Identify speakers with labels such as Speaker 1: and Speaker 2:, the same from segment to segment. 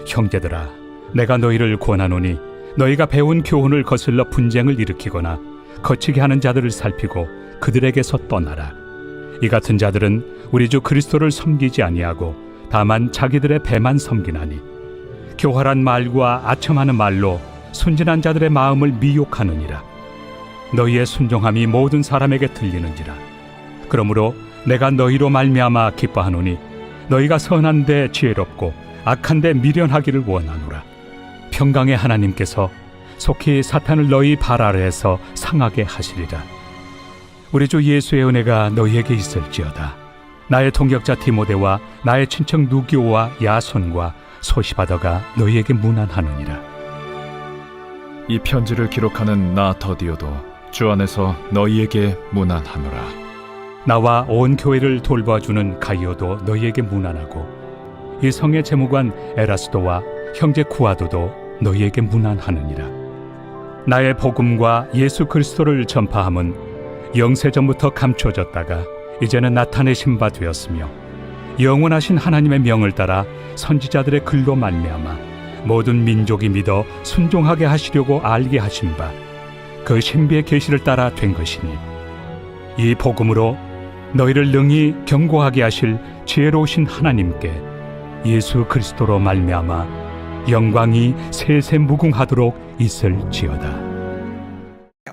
Speaker 1: 형제들아, 내가 너희를 권하노니 너희가 배운 교훈을 거슬러 분쟁을 일으키거나 거치게 하는 자들을 살피고 그들에게서 떠나라. 이 같은 자들은 우리 주 그리스도를 섬기지 아니하고 다만 자기들의 배만 섬기나니 교활한 말과 아첨하는 말로 순진한 자들의 마음을 미혹하느니라. 너희의 순종함이 모든 사람에게 들리는지라. 그러므로 내가 너희로 말미암아 기뻐하노니 너희가 선한데 지혜롭고 악한데 미련하기를 원하노라. 평강의 하나님께서 속히 사탄을 너희 발 아래에서 상하게 하시리라. 우리 주 예수의 은혜가 너희에게 있을지어다. 나의 동역자 디모데와 나의 친척 누기오와 야손과 소시바더가 너희에게 문안하느니라.
Speaker 2: 이 편지를 기록하는 나 더디오도 주 안에서 너희에게 문안하노라.
Speaker 1: 나와 온 교회를 돌봐주는 가이오도 너희에게 문안하고 이 성의 재무관 에라스도와 형제 구아도도 너희에게 문안하느니라. 나의 복음과 예수 그리스도를 전파함은 영세전부터 감춰졌다가 이제는 나타내신 바 되었으며 영원하신 하나님의 명을 따라 선지자들의 글로 말미암아 모든 민족이 믿어 순종하게 하시려고 알게 하신 바 그 신비의 계시를 따라 된 것이니 이 복음으로 너희를 능히 경고하게 하실 지혜로우신 하나님께 예수 그리스도로 말미암아 영광이 세세 무궁하도록 있을지어다.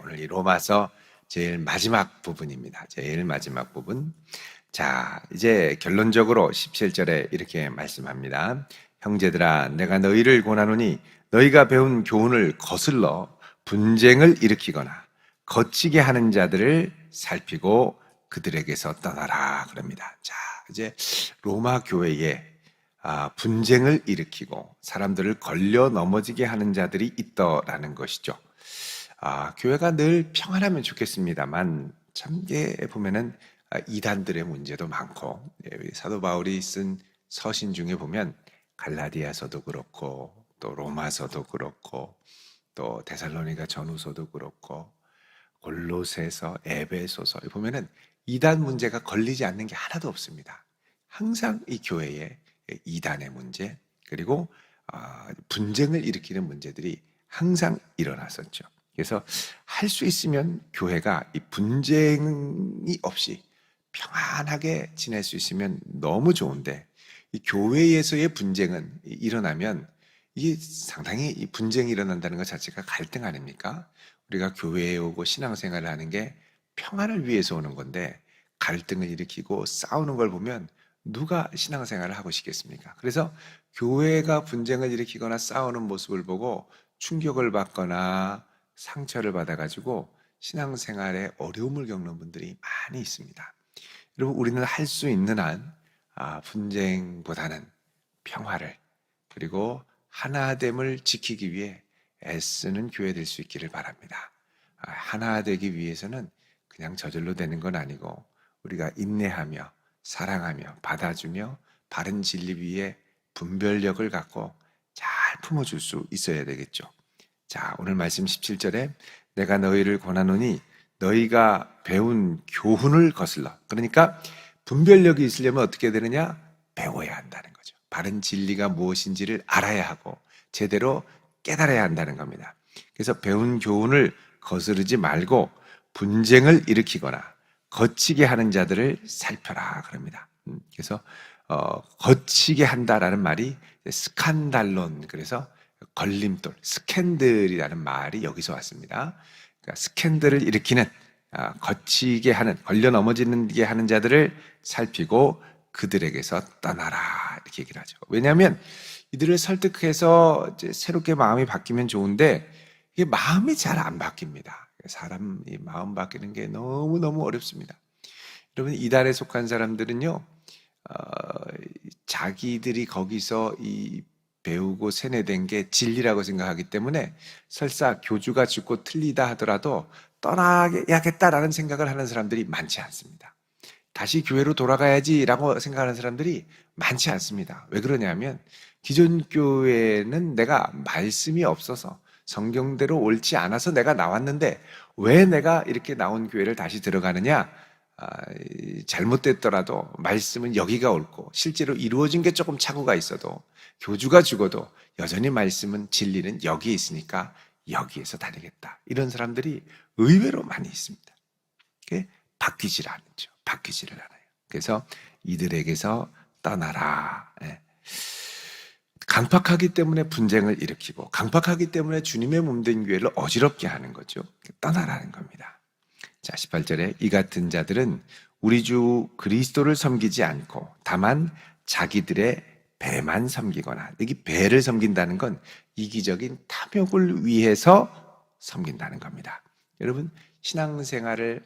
Speaker 3: 오늘 이 로마서 제일 마지막 부분입니다. 제일 마지막 부분. 자, 이제 결론적으로 17절에 이렇게 말씀합니다. 형제들아, 내가 너희를 권하노니 너희가 배운 교훈을 거슬러 분쟁을 일으키거나 거치게 하는 자들을 살피고 그들에게서 떠나라 그럽니다. 자, 이제 로마 교회에 분쟁을 일으키고 사람들을 걸려 넘어지게 하는 자들이 있더라는 것이죠. 교회가 늘 평안하면 좋겠습니다만 참 보면은 이단들의 문제도 많고, 사도 바울이 쓴 서신 중에 보면 갈라디아서도 그렇고 또 로마서도 그렇고 또 데살로니가 전후서도 그렇고 골로새서, 에베소서 보면은 이단 문제가 걸리지 않는 게 하나도 없습니다. 항상 이 교회에 이단의 문제 그리고 분쟁을 일으키는 문제들이 항상 일어났었죠. 그래서 할 수 있으면 교회가 이 분쟁이 없이 평안하게 지낼 수 있으면 너무 좋은데, 이 교회에서의 분쟁은 일어나면 이게 상당히 이 분쟁이 일어난다는 것 자체가 갈등 아닙니까? 우리가 교회에 오고 신앙생활을 하는 게 평안을 위해서 오는 건데 갈등을 일으키고 싸우는 걸 보면 누가 신앙생활을 하고 싶겠습니까? 그래서 교회가 분쟁을 일으키거나 싸우는 모습을 보고 충격을 받거나 상처를 받아가지고 신앙생활에 어려움을 겪는 분들이 많이 있습니다. 여러분, 우리는 할 수 있는 한 분쟁보다는 평화를 그리고 하나됨을 지키기 위해 애쓰는 교회 될 수 있기를 바랍니다. 하나 되기 위해서는 그냥 저절로 되는 건 아니고 우리가 인내하며 사랑하며 받아주며 바른 진리 위에 분별력을 갖고 잘 품어줄 수 있어야 되겠죠. 자, 오늘 말씀 17절에 내가 너희를 권하노니 너희가 배운 교훈을 거슬러. 그러니까 분별력이 있으려면 어떻게 되느냐? 배워야 한다는 거죠. 바른 진리가 무엇인지를 알아야 하고 제대로 깨달아야 한다는 겁니다. 그래서 배운 교훈을 거스르지 말고 분쟁을 일으키거나 거치게 하는 자들을 살펴라 그럽니다. 그래서 거치게 한다라는 말이 스칸달론, 그래서 걸림돌, 스캔들이라는 말이 여기서 왔습니다. 그러니까 스캔들을 일으키는, 거치게 하는, 걸려 넘어지게 하는 자들을 살피고 그들에게서 떠나라 이렇게 얘기를 하죠. 왜냐하면 이들을 설득해서 이제 새롭게 마음이 바뀌면 좋은데 이게 마음이 잘 안 바뀝니다. 사람이 마음 바뀌는 게 너무너무 어렵습니다. 여러분, 이단에 속한 사람들은요, 자기들이 거기서 이 배우고 세뇌된 게 진리라고 생각하기 때문에 설사 교주가 죽고 틀리다 하더라도 떠나야겠다라는 생각을 하는 사람들이 많지 않습니다. 다시 교회로 돌아가야지라고 생각하는 사람들이 많지 않습니다. 왜 그러냐면 기존 교회는 내가 말씀이 없어서 성경대로 옳지 않아서 내가 나왔는데 왜 내가 이렇게 나온 교회를 다시 들어가느냐? 잘못됐더라도 말씀은 여기가 옳고 실제로 이루어진 게 조금 착오가 있어도 교주가 죽어도 여전히 말씀은 진리는 여기에 있으니까 여기에서 다니겠다. 이런 사람들이 의외로 많이 있습니다. 그게 바뀌지를 않죠. 바뀌지를 않아요. 그래서 이들에게서 떠나라. 예. 강팍하기 때문에 분쟁을 일으키고 강팍하기 때문에 주님의 몸된 교회를 어지럽게 하는 거죠. 떠나라는 겁니다. 자, 18절에 이 같은 자들은 우리 주 그리스도를 섬기지 않고 다만 자기들의 배만 섬기거나, 여기 배를 섬긴다는 건 이기적인 탐욕을 위해서 섬긴다는 겁니다. 여러분, 신앙생활을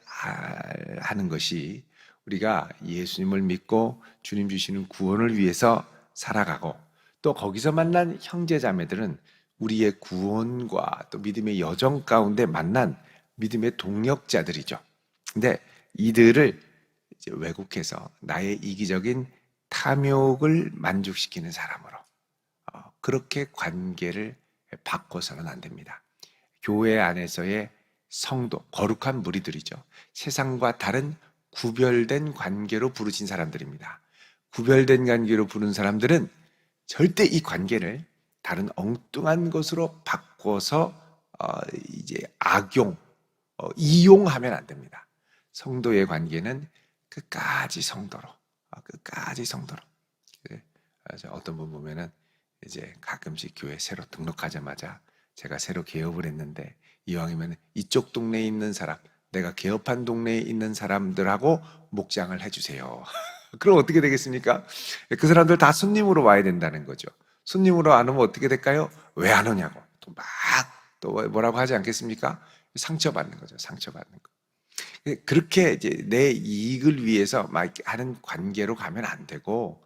Speaker 3: 하는 것이 우리가 예수님을 믿고 주님 주시는 구원을 위해서 살아가고 또 거기서 만난 형제자매들은 우리의 구원과 또 믿음의 여정 가운데 만난 믿음의 동력자들이죠. 근데 이들을 이제 왜곡해서 나의 이기적인 탐욕을 만족시키는 사람으로 그렇게 관계를 바꿔서는 안 됩니다. 교회 안에서의 성도, 거룩한 무리들이죠. 세상과 다른 구별된 관계로 부르신 사람들입니다. 구별된 관계로 부른 사람들은 절대 이 관계를 다른 엉뚱한 것으로 바꿔서 이제 이용하면 안 됩니다. 성도의 관계는 끝까지 성도로. 어떤 분 보면은 이제 가끔씩 교회 새로 등록하자마자 제가 새로 개업을 했는데 이왕이면 이쪽 동네에 있는 사람, 내가 개업한 동네에 있는 사람들하고 목장을 해주세요. 그럼 어떻게 되겠습니까? 그 사람들 다 손님으로 와야 된다는 거죠. 손님으로 안 오면 어떻게 될까요? 왜 안 오냐고. 또 뭐라고 하지 않겠습니까? 상처받는 거죠. 상처받는 거. 그렇게 이제 내 이익을 위해서 막 하는 관계로 가면 안 되고,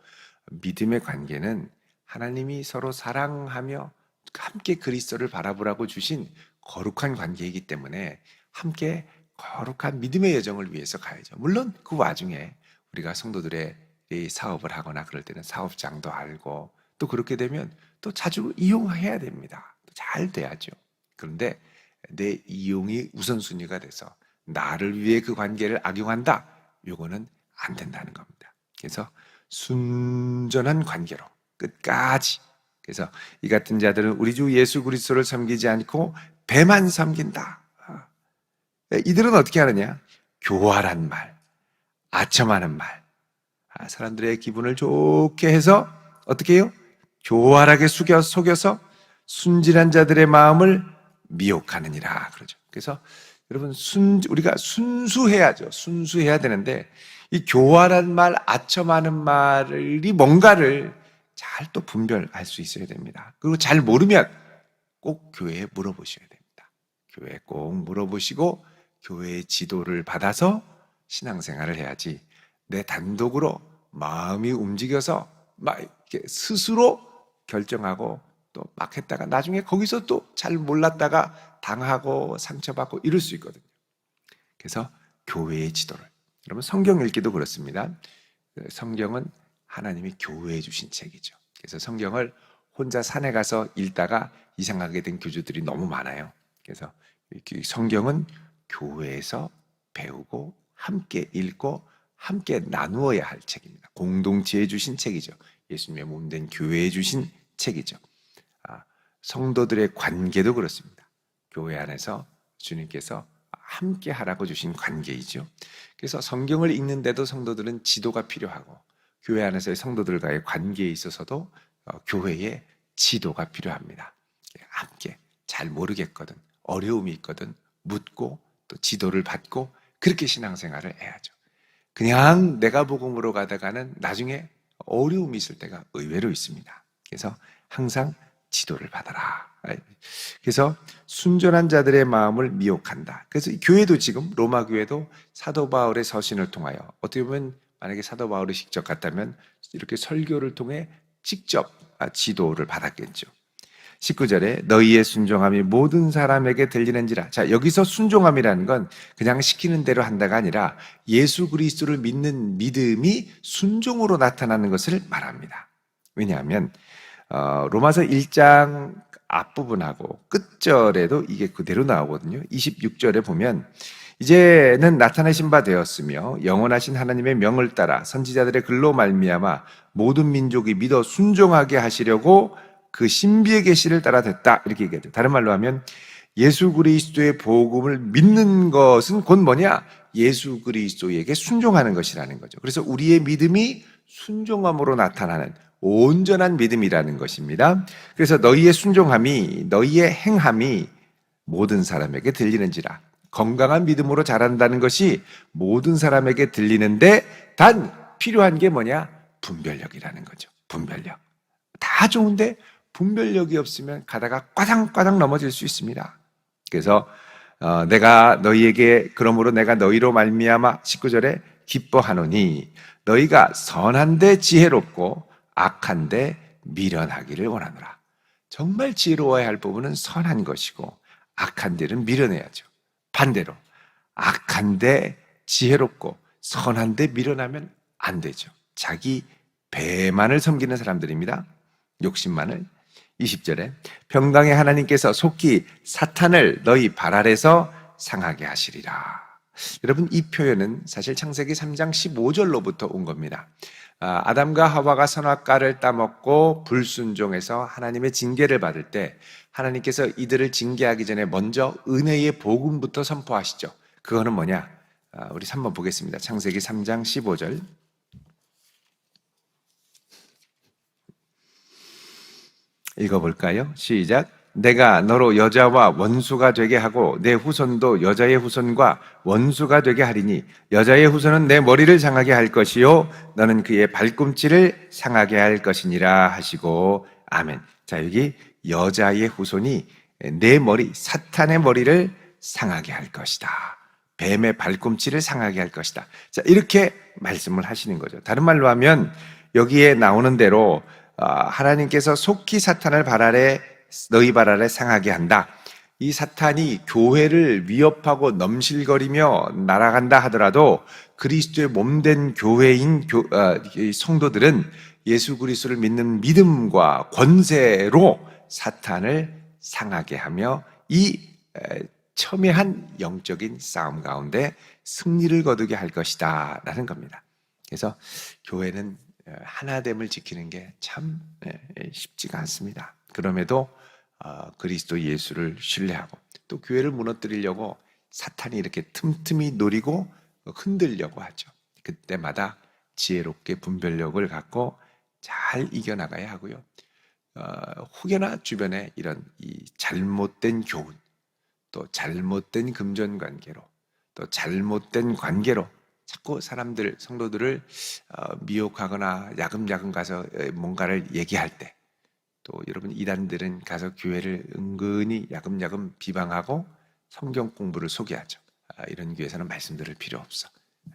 Speaker 3: 믿음의 관계는 하나님이 서로 사랑하며 함께 그리스도를 바라보라고 주신 거룩한 관계이기 때문에 함께 거룩한 믿음의 여정을 위해서 가야죠. 물론 그 와중에 우리가 성도들의 사업을 하거나 그럴 때는 사업장도 알고 또 그렇게 되면 또 자주 이용해야 됩니다. 잘 돼야죠. 그런데 내 이용이 우선순위가 돼서 나를 위해 그 관계를 악용한다. 요거는 안 된다는 겁니다. 그래서 순전한 관계로 끝까지. 그래서 이 같은 자들은 우리 주 예수 그리스도를 섬기지 않고 배만 섬긴다. 이들은 어떻게 하느냐? 교활한 말, 아첨하는 말, 사람들의 기분을 좋게 해서 어떻게 해요? 교활하게 속여서 순진한 자들의 마음을 미혹하느니라 그러죠. 그래서 여러분 우리가 순수해야죠. 순수해야 되는데 이 교활한 말, 아첨하는 말이 뭔가를 잘 또 분별할 수 있어야 됩니다. 그리고 잘 모르면 꼭 교회에 물어보셔야 됩니다. 교회에 꼭 물어보시고 교회의 지도를 받아서 신앙생활을 해야지 내 단독으로 마음이 움직여서 막 이렇게 스스로 결정하고 또 막 했다가 나중에 거기서 또 잘 몰랐다가 당하고 상처받고 이럴 수 있거든요. 그래서 교회의 지도를. 여러분 성경 읽기도 그렇습니다. 성경은 하나님이 교회에 주신 책이죠. 그래서 성경을 혼자 산에 가서 읽다가 이상하게 된 교주들이 너무 많아요. 그래서 성경은 교회에서 배우고 함께 읽고 함께 나누어야 할 책입니다. 공동체에 주신 책이죠. 예수님의 몸된 교회에 주신 책이죠. 성도들의 관계도 그렇습니다. 교회 안에서 주님께서 함께 하라고 주신 관계이죠. 그래서 성경을 읽는데도 성도들은 지도가 필요하고 교회 안에서의 성도들과의 관계에 있어서도 교회의 지도가 필요합니다. 함께 잘 모르겠거든, 어려움이 있거든 묻고 또 지도를 받고 그렇게 신앙생활을 해야죠. 그냥 내가 복음으로 가다가는 나중에 어려움이 있을 때가 의외로 있습니다. 그래서 항상 지도를 받아라. 그래서 순전한 자들의 마음을 미혹한다. 그래서 교회도 지금 로마 교회도 사도 바울의 서신을 통하여 어떻게 보면 만약에 사도 바울이 직접 갔다면 이렇게 설교를 통해 직접 지도를 받았겠죠. 19절에 너희의 순종함이 모든 사람에게 들리는지라. 자, 여기서 순종함이라는 건 그냥 시키는 대로 한다가 아니라 예수 그리스도를 믿는 믿음이 순종으로 나타나는 것을 말합니다. 왜냐하면 로마서 1장 앞부분하고 끝절에도 이게 그대로 나오거든요. 26절에 보면 이제는 나타내신 바 되었으며 영원하신 하나님의 명을 따라 선지자들의 글로 말미암아 모든 민족이 믿어 순종하게 하시려고 그 신비의 계시를 따라 됐다, 이렇게 얘기하죠. 다른 말로 하면 예수 그리스도의 복음을 믿는 것은 곧 뭐냐? 예수 그리스도에게 순종하는 것이라는 거죠. 그래서 우리의 믿음이 순종함으로 나타나는 온전한 믿음이라는 것입니다. 그래서 너희의 순종함이, 너희의 행함이 모든 사람에게 들리는지라. 건강한 믿음으로 자란다는 것이 모든 사람에게 들리는데 단 필요한 게 뭐냐? 분별력이라는 거죠. 분별력. 다 좋은데 분별력이 없으면 가다가 꽈당꽈당 넘어질 수 있습니다. 그래서 내가 너희에게 그러므로 내가 너희로 말미암아 19절에 기뻐하노니 너희가 선한데 지혜롭고 악한데 미련하기를 원하노라. 정말 지혜로워야 할 부분은 선한 것이고 악한 데는 미련해야죠. 반대로 악한데 지혜롭고 선한데 미련하면 안 되죠. 자기 배만을 섬기는 사람들입니다. 욕심만을. 20절에 평강의 하나님께서 속히 사탄을 너희 발 아래서 상하게 하시리라. 여러분, 이 표현은 사실 창세기 3장 15절로부터 온 겁니다. 아담과 하와가 선악과를 따먹고 불순종해서 하나님의 징계를 받을 때 하나님께서 이들을 징계하기 전에 먼저 은혜의 복음부터 선포하시죠. 그거는 뭐냐? 우리 3번 보겠습니다. 창세기 3장 15절. 읽어볼까요? 시작. 내가 너로 여자와 원수가 되게 하고 내 후손도 여자의 후손과 원수가 되게 하리니 여자의 후손은 내 머리를 상하게 할 것이요 너는 그의 발꿈치를 상하게 할 것이니라 하시고 아멘. 자, 여기 여자의 후손이 내 머리, 사탄의 머리를 상하게 할 것이다. 뱀의 발꿈치를 상하게 할 것이다. 자, 이렇게 말씀을 하시는 거죠. 다른 말로 하면 여기에 나오는 대로 하나님께서 속히 사탄을 너희 발 아래 상하게 한다. 이 사탄이 교회를 위협하고 넘실거리며 날아간다 하더라도 그리스도의 몸된 교회인 성도들은 예수 그리스도를 믿는 믿음과 권세로 사탄을 상하게 하며 이 첨예한 영적인 싸움 가운데 승리를 거두게 할 것이다 라는 겁니다. 그래서 교회는 하나됨을 지키는 게 참 쉽지가 않습니다. 그럼에도 그리스도 예수를 신뢰하고 또 교회를 무너뜨리려고 사탄이 이렇게 틈틈이 노리고 흔들려고 하죠. 그때마다 지혜롭게 분별력을 갖고 잘 이겨나가야 하고요. 혹여나 주변에 이런 이 잘못된 교훈, 또 잘못된 금전관계로, 또 잘못된 관계로 자꾸 사람들, 성도들을 미혹하거나 야금야금 가서 뭔가를 얘기할 때, 또 여러분 이단들은 가서 교회를 은근히 야금야금 비방하고 성경 공부를 소개하죠. 이런 교회에서는 말씀 들을 필요 없어.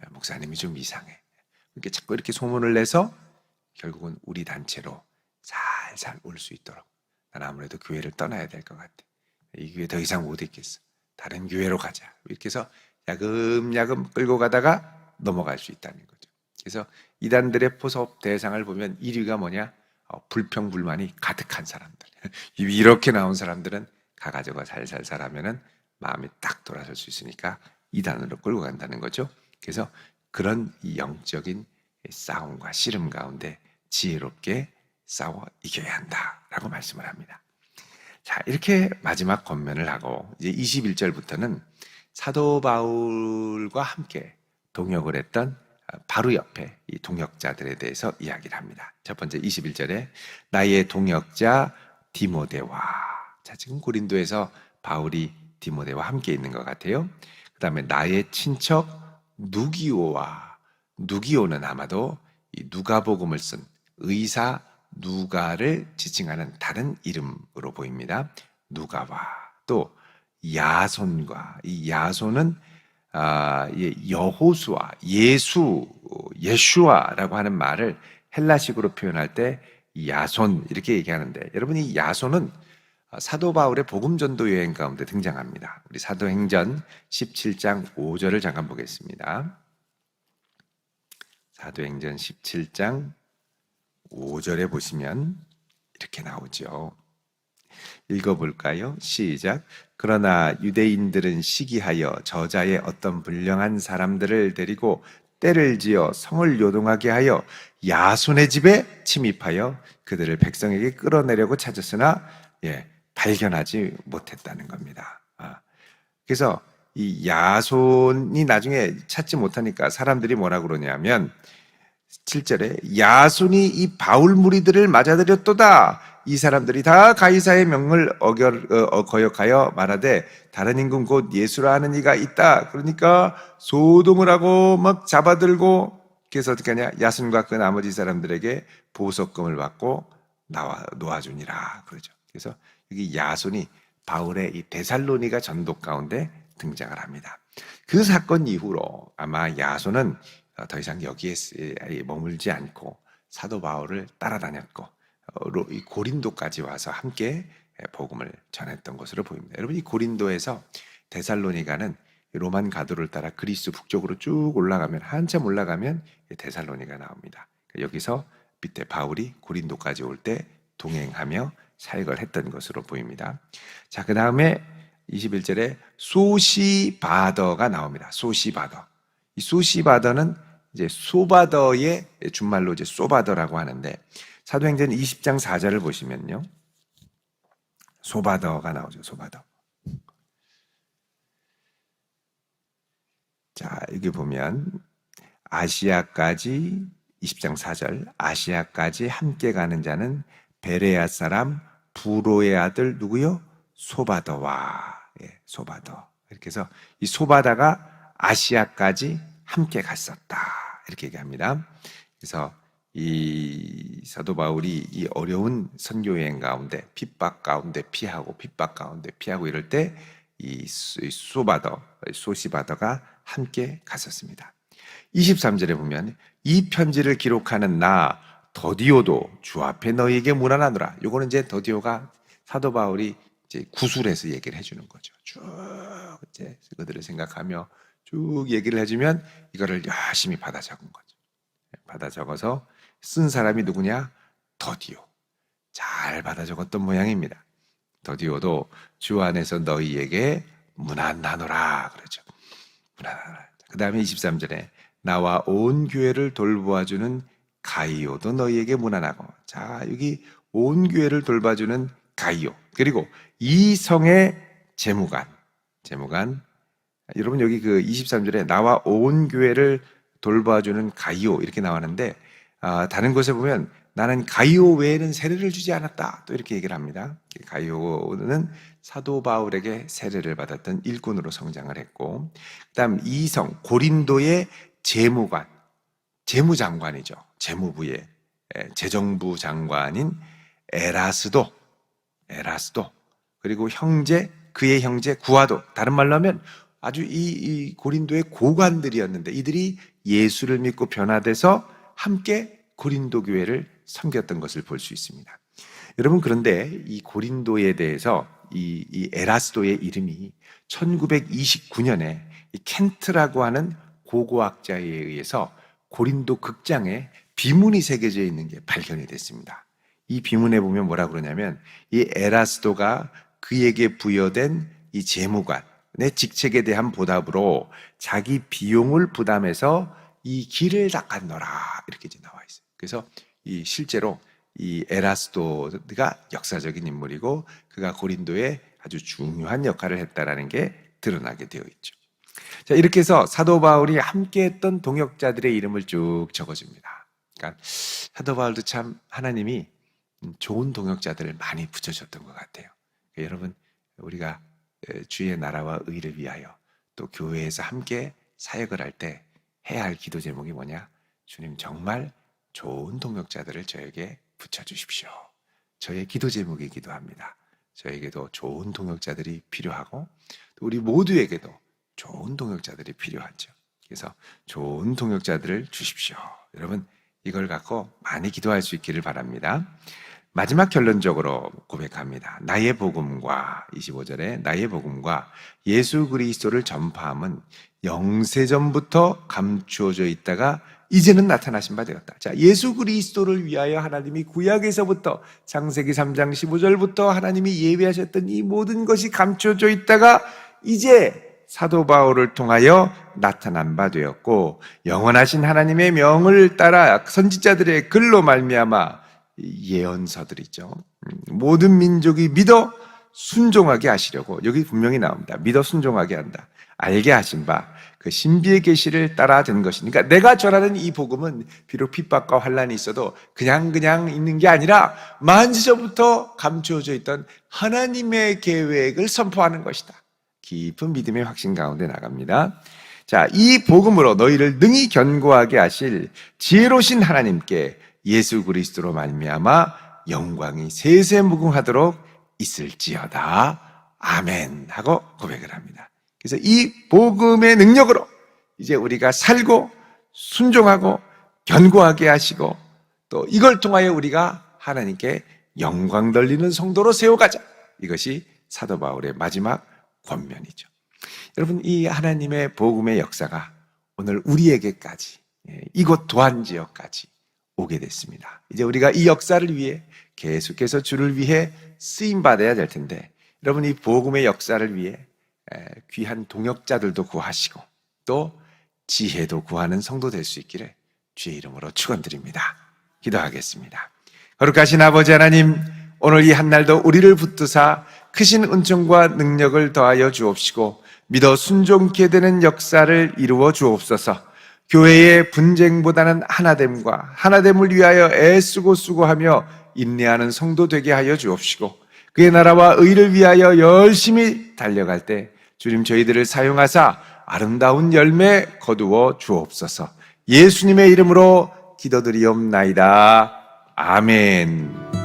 Speaker 3: 목사님이 좀 이상해. 이렇게 자꾸 이렇게 소문을 내서 결국은 우리 단체로 살살 올 수 있도록 난 아무래도 교회를 떠나야 될 것 같아. 이 교회 더 이상 못 있겠어. 다른 교회로 가자. 이렇게 해서 야금야금 끌고 가다가 넘어갈 수 있다는 거죠. 그래서 이단들의 포섭 대상을 보면 1위가 뭐냐? 불평불만이 가득한 사람들. 이렇게 나온 사람들은 가가지고 살살살 하면은 마음이 딱 돌아설 수 있으니까 이단으로 끌고 간다는 거죠. 그래서 그런 영적인 싸움과 씨름 가운데 지혜롭게 싸워 이겨야 한다라고 말씀을 합니다. 자, 이렇게 마지막 권면을 하고 이제 21절부터는 사도 바울과 함께 동역을 했던 바로 옆에 이 동역자들에 대해서 이야기를 합니다. 첫 번째 21절에 나의 동역자 디모데와, 자, 지금 고린도에서 바울이 디모데와 함께 있는 것 같아요. 그 다음에 나의 친척 누기오와, 누기오는 아마도 이 누가복음을 쓴 의사 누가를 지칭하는 다른 이름으로 보입니다. 누가와 또 야손과, 이 야손은 여호수아, 예슈아라고 하는 말을 헬라식으로 표현할 때 야손 이렇게 얘기하는데, 여러분 이 야손은 사도 바울의 복음 전도 여행 가운데 등장합니다. 우리 사도행전 17장 5절을 잠깐 보겠습니다. 사도행전 17장 5절에 보시면 이렇게 나오죠. 읽어볼까요? 시작. 그러나 유대인들은 시기하여 저자의 어떤 불량한 사람들을 데리고 때를 지어 성을 요동하게 하여 야손의 집에 침입하여 그들을 백성에게 끌어내려고 찾았으나 발견하지 못했다는 겁니다. 그래서 이 야손이 나중에 찾지 못하니까 사람들이 뭐라 그러냐면 7절에 야손이 이 바울 무리들을 맞아들였도다. 이 사람들이 다 가이사의 명을 거역하여 말하되 다른 임금 곧 예수라 하는 이가 있다. 그러니까 소동을 하고 막 잡아들고, 그래서 어떻게 하냐, 야손과 그 나머지 사람들에게 보석금을 받고 놓아주니라 그러죠. 그래서 여기 야손이 바울의 이 데살로니가 전독 가운데 등장을 합니다. 그 사건 이후로 아마 야손은 더 이상 여기에 머물지 않고 사도 바울을 따라다녔고 이 고린도까지 와서 함께 복음을 전했던 것으로 보입니다. 여러분, 이 고린도에서 데살로니가는 로만 가도를 따라 그리스 북쪽으로 쭉 올라가면, 한참 올라가면 데살로니가 나옵니다. 여기서 밑에 바울이 고린도까지 올 때 동행하며 사역을 했던 것으로 보입니다. 자, 그 다음에 21절에 소시바더가 나옵니다. 소시바더. 이 소시바더는 이제 소바더의 준말로 이제 소바더라고 하는데, 사도행전 20장 4절을 보시면요, 소바더가 나오죠. 소바더. 자, 여기 보면 아시아까지, 20장 4절, 아시아까지 함께 가는 자는 베레아 사람 부로의 아들 누구요? 소바더와, 소바더. 이렇게 해서 이 소바다가 아시아까지 함께 갔었다, 이렇게 얘기합니다. 그래서 이 사도 바울이 이 어려운 선교 여행 가운데 핍박 가운데 피하고 이럴 때 이 소시바더가 함께 갔었습니다. 23절에 보면 이 편지를 기록하는 나 더디오도 주 앞에 너희에게 문안하노라. 요거는 이제 더디오가 사도 바울이 이제 구술해서 얘기를 해주는 거죠. 쭉 이제 그들을 생각하며 쭉 얘기를 해주면 이거를 열심히 받아 적은 거죠. 받아 적어서 쓴 사람이 누구냐? 더디오. 잘 받아 적었던 모양입니다. 더디오도 주 안에서 너희에게 문안하노라 그러죠. 문안하노라. 그 다음에 23절에 나와 온 교회를 돌보아주는 가이오도 너희에게 문안하고. 자, 여기 온 교회를 돌봐주는 가이오, 그리고 이 성의 재무관. 여러분, 여기 그 23절에 나와 온 교회를 돌봐주는 가이오 이렇게 나왔는데, 다른 곳에 보면 나는 가이오 외에는 세례를 주지 않았다, 또 이렇게 얘기를 합니다. 가이오는 사도 바울에게 세례를 받았던 일꾼으로 성장을 했고, 그다음 이성 고린도의 재무관, 재무장관이죠. 재무부의 재정부 장관인 에라스도, 그리고 그의 형제 구아도, 다른 말로 하면 아주 이 고린도의 고관들이었는데 이들이 예수를 믿고 변화돼서 함께 고린도 교회를 섬겼던 것을 볼 수 있습니다. 여러분, 그런데 이 고린도에 대해서 이 에라스도의 이름이 1929년에 이 켄트라고 하는 고고학자에 의해서 고린도 극장에 비문이 새겨져 있는 게 발견이 됐습니다. 이 비문에 보면 뭐라 그러냐면, 이 에라스도가 그에게 부여된 이 재무관의 직책에 대한 보답으로 자기 비용을 부담해서 이 길을 닦았노라, 이렇게 나와 있어요. 그래서 이 실제로 이 에라스도가 역사적인 인물이고 그가 고린도에 아주 중요한 역할을 했다라는 게 드러나게 되어 있죠. 자, 이렇게 해서 사도 바울이 함께했던 동역자들의 이름을 쭉 적어줍니다. 그러니까 사도 바울도 참 하나님이 좋은 동역자들을 많이 붙여줬던 것 같아요. 그러니까 여러분, 우리가 주의 나라와 의를 위하여 또 교회에서 함께 사역을 할 때 해야 할 기도 제목이 뭐냐? 주님, 정말 좋은 동역자들을 저에게 붙여주십시오. 저의 기도 제목이기도 합니다. 저에게도 좋은 동역자들이 필요하고 또 우리 모두에게도 좋은 동역자들이 필요하죠. 그래서 좋은 동역자들을 주십시오. 여러분, 이걸 갖고 많이 기도할 수 있기를 바랍니다. 마지막 결론적으로 고백합니다. 나의 복음과 25절에 나의 복음과 예수 그리스도를 전파함은 영세전부터 감추어져 있다가 이제는 나타나신 바 되었다. 자, 예수 그리스도를 위하여 하나님이 구약에서부터 창세기 3장 15절부터 하나님이 예비하셨던 이 모든 것이 감춰져 있다가 이제 사도 바울을 통하여 나타난 바 되었고, 영원하신 하나님의 명을 따라 선지자들의 글로 말미암아 예언서들이죠. 모든 민족이 믿어 순종하게 하시려고, 여기 분명히 나옵니다. 믿어 순종하게 한다. 알게 하신 바 그 신비의 계시를 따라 된 것이니까, 내가 전하는 이 복음은 비록 핍박과 환란이 있어도 그냥 있는 게 아니라 만지서부터 감추어져 있던 하나님의 계획을 선포하는 것이다. 깊은 믿음의 확신 가운데 나갑니다. 자, 이 복음으로 너희를 능히 견고하게 하실 지혜로우신 하나님께 예수 그리스도로 말미암아 영광이 세세무궁하도록 있을지어다. 아멘 하고 고백을 합니다. 그래서 이 복음의 능력으로 이제 우리가 살고 순종하고 견고하게 하시고, 또 이걸 통하여 우리가 하나님께 영광 돌리는 성도로 세워가자. 이것이 사도 바울의 마지막 권면이죠. 여러분, 이 하나님의 복음의 역사가 오늘 우리에게까지, 이곳 도안지역까지 오게 됐습니다. 이제 우리가 이 역사를 위해 계속해서 주를 위해 쓰임받아야 될 텐데, 여러분, 이 복음의 역사를 위해 귀한 동역자들도 구하시고 또 지혜도 구하는 성도 될 수 있기를 주의 이름으로 축원드립니다. 기도하겠습니다. 거룩하신 아버지 하나님, 오늘 이 한날도 우리를 붙드사 크신 은총과 능력을 더하여 주옵시고 믿어 순종케 되는 역사를 이루어 주옵소서. 교회의 분쟁보다는 하나됨과 하나됨을 위하여 애쓰고 수고하며 인내하는 성도 되게 하여 주옵시고, 그의 나라와 의를 위하여 열심히 달려갈 때 주님 저희들을 사용하사 아름다운 열매 거두어 주옵소서. 예수님의 이름으로 기도드리옵나이다. 아멘.